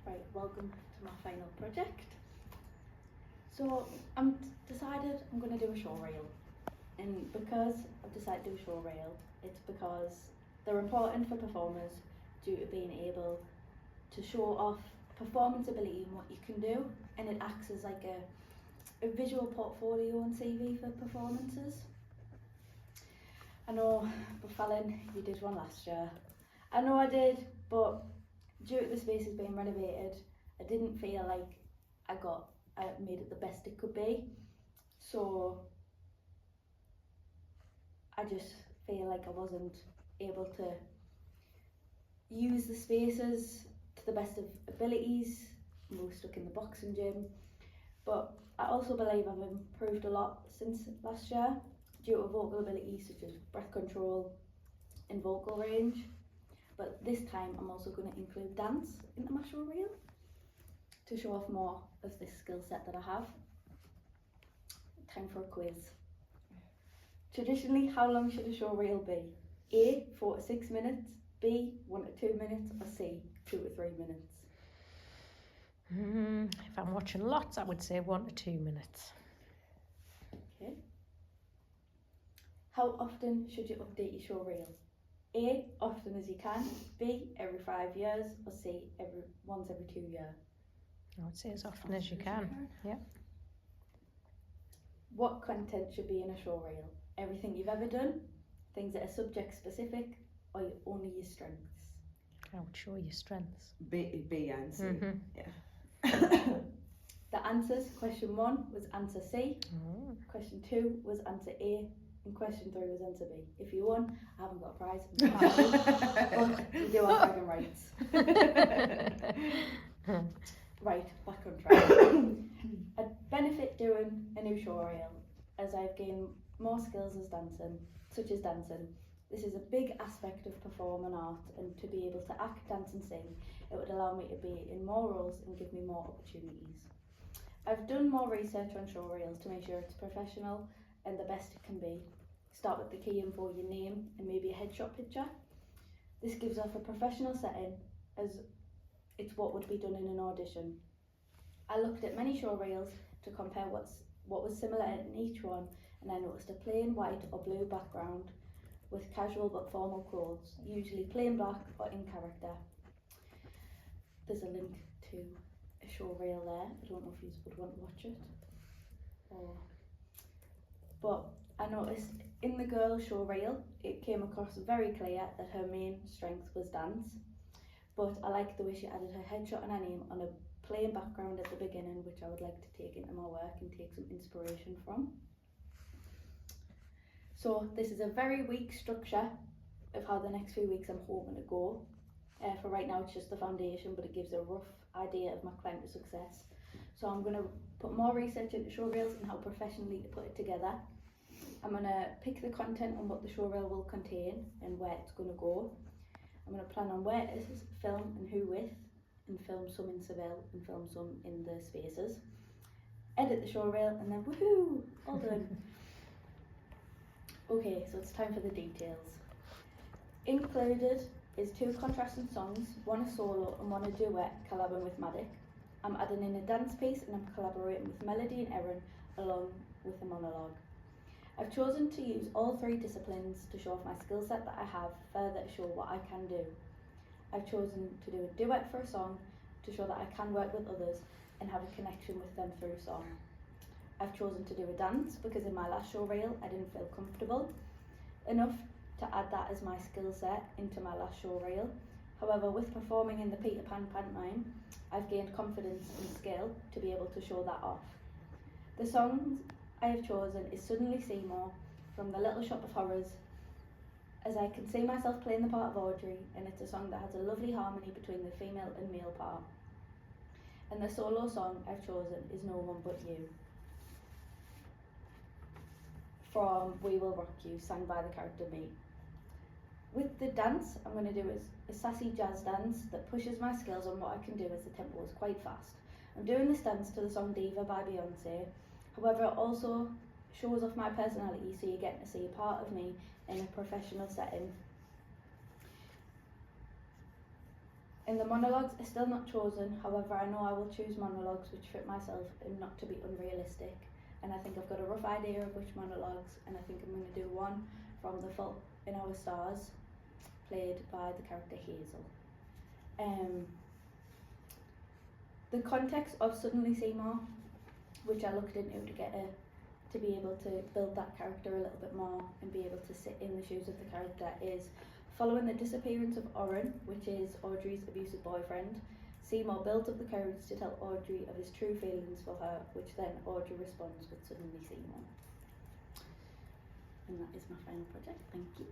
Right, welcome to my final project. So I'm decided I'm going to do a show reel, and because I've decided to do a show reel, it's because they're important for performers due to being able to show off performance ability and what you can do, and it acts as like a visual portfolio on CV for performances. I know, but Fallon, you did one last year. I know I did, but due to the spaces being renovated, I didn't feel like I made it the best it could be. So I just feel like I wasn't able to use the spaces to the best of abilities. We were stuck in the boxing gym, but I also believe I've improved a lot since last year due to vocal abilities such as breath control and vocal range. But this time I'm also going to include dance into my show reel to show off more of this skill set that I have. Time for a quiz. Traditionally, how long should a show reel be? A, 4 to 6 minutes, B, 1 to 2 minutes, or C, 2 to 3 minutes? If I'm watching lots, I would say 1 to 2 minutes. Okay. How often should you update your show reel? A, often as you can, B, every 5 years, or C, once every 2 years? I would say as often as you can. Yeah. What content should be in a show reel? Everything you've ever done, things that are subject specific, or only your strengths? I would show your strengths. B and C. Mm-hmm. The answers, question 1 was answer C, Oh. question 2 was answer A, and question 3 was answer B. If you won, I haven't got a prize, but we do have bragging rights. Right, back on track. I benefit doing a new show reel as I've gained more skills such as dancing. This is a big aspect of performing art, and to be able to act, dance and sing, it would allow me to be in more roles and give me more opportunities. I've done more research on show reels to make sure it's professional and the best it can be. Start with the key info, your name and maybe a headshot picture. This gives off a professional setting as it's what would be done in an audition. I looked at many show reels to compare what was similar in each one, and I noticed a plain white or blue background with casual but formal clothes, usually plain black or in character. There's a link to a show reel there. I don't know if you would want to watch it. But I noticed in the girl show reel, it came across very clear that her main strength was dance. But I like the way she added her headshot and her name on a plain background at the beginning, which I would like to take into my work and take some inspiration from. So this is a very weak structure of how the next few weeks I'm hoping to go. For right now it's just the foundation, but it gives a rough idea of my climb to success. So I'm going to put more research into show reels and how professionally to put it together. I'm going to pick the content on what the show reel will contain and where it's going to go. I'm going to plan on where to film and who with, and film some in Seville and film some in the spaces. Edit the show reel and then woohoo, all done. Okay, so it's time for the details. Included is 2 contrasting songs, one a solo and one a duet collabing with Matic. I'm adding in a dance piece and I'm collaborating with Melody and Erin along with a monologue. I've chosen to use all 3 disciplines to show off my skill set that I have, further to show what I can do. I've chosen to do a duet for a song to show that I can work with others and have a connection with them through song. I've chosen to do a dance because in my last show reel I didn't feel comfortable enough to add that as my skill set into my last show reel. However, with performing in the Peter Pan pantomime, I've gained confidence and skill to be able to show that off. The songs I have chosen is Suddenly Seymour from The Little Shop of Horrors, as I can see myself playing the part of Audrey, and it's a song that has a lovely harmony between the female and male part. And the solo song I've chosen is No One But You from We Will Rock You, sung by the character Me. With the dance, I'm going to do a sassy jazz dance that pushes my skills on what I can do as the tempo is quite fast. I'm doing this dance to the song Diva by Beyonce. However, it also shows off my personality, so you're getting to see a part of me in a professional setting. In the monologues, are still not chosen. However, I know I will choose monologues which fit myself and not to be unrealistic. And I think I've got a rough idea of which monologues, and I think I'm going to do one from The Fault in Our Stars, played by the character Hazel. The context of Suddenly Seymour, which I looked into to be able to build that character a little bit more and be able to sit in the shoes of the character, is following the disappearance of Oren, which is Audrey's abusive boyfriend. Seymour builds up the courage to tell Audrey of his true feelings for her, which then Audrey responds with Suddenly Seymour. And that is my final project. Thank you.